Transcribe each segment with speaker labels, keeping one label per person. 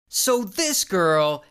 Speaker 1: So this girl,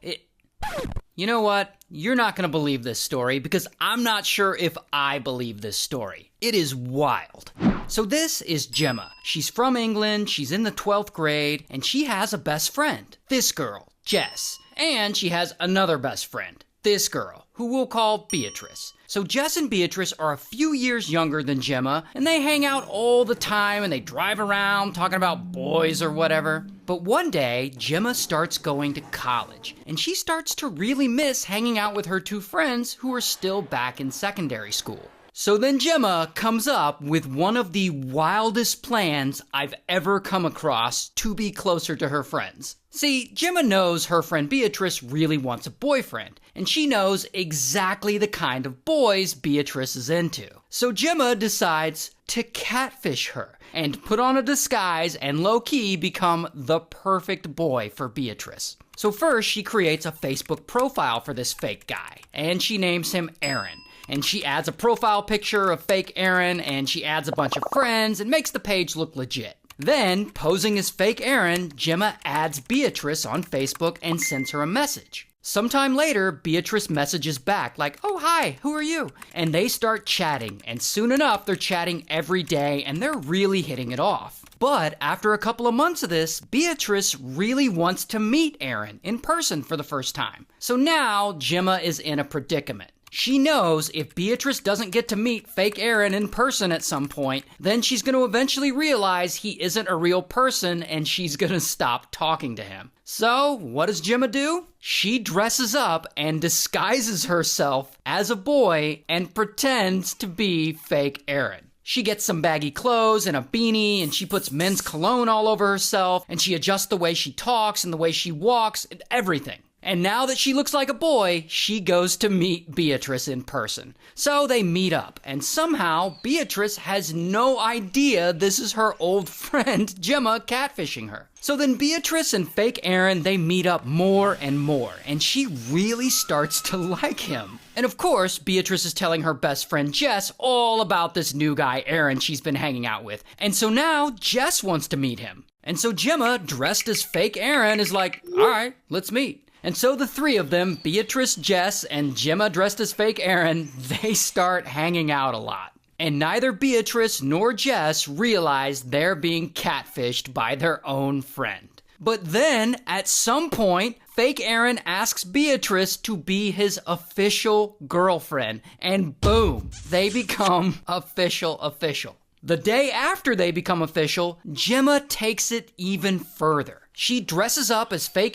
Speaker 1: you know what? You're not going to believe this story because I'm not sure if I believe this story. It is wild. So this is Gemma. She's from England, she's in the 12th grade, and she has a best friend. This girl, Jess. And she has another best friend. This girl, who we'll call Beatrice. So Jess and Beatrice are a few years younger than Gemma, and they hang out all the time and they drive around talking about boys or whatever. But one day, Gemma starts going to college, and she starts to really miss hanging out with her two friends who are still back in secondary school. So then Gemma comes up with one of the wildest plans I've ever come across to be closer to her friends. See, Gemma knows her friend Beatrice really wants a boyfriend, and she knows exactly the kind of boys Beatrice is into. So Gemma decides to catfish her and put on a disguise and low-key become the perfect boy for Beatrice. So first, she creates a Facebook profile for this fake guy, and she names him Aaron. And she adds a profile picture of fake Aaron, and she adds a bunch of friends and makes the page look legit. Then, posing as fake Aaron, Gemma adds Beatrice on Facebook and sends her a message. Sometime later, Beatrice messages back like, "Oh, hi, who are you?" And they start chatting, and soon enough, they're chatting every day, and they're really hitting it off. But after a couple of months of this, Beatrice really wants to meet Aaron in person for the first time. So now, Gemma is in a predicament. She knows if Beatrice doesn't get to meet fake Aaron in person at some point, then she's going to eventually realize he isn't a real person and she's going to stop talking to him. So, what does Gemma do? She dresses up and disguises herself as a boy and pretends to be fake Aaron. She gets some baggy clothes and a beanie, and she puts men's cologne all over herself, and she adjusts the way she talks and the way she walks and everything. And now that she looks like a boy, she goes to meet Beatrice in person. So they meet up, and somehow Beatrice has no idea this is her old friend Gemma catfishing her. So then Beatrice and fake Aaron, they meet up more and more, and she really starts to like him. And of course, Beatrice is telling her best friend Jess all about this new guy Aaron she's been hanging out with. And so now Jess wants to meet him. And so Gemma, dressed as fake Aaron, is like, "All right, let's meet." And so the three of them, Beatrice, Jess, and Gemma dressed as fake Aaron, they start hanging out a lot. And neither Beatrice nor Jess realize they're being catfished by their own friend. But then, at some point, fake Aaron asks Beatrice to be his official girlfriend. And boom, they become official. The day after they become official, Gemma takes it even further. She dresses up as fake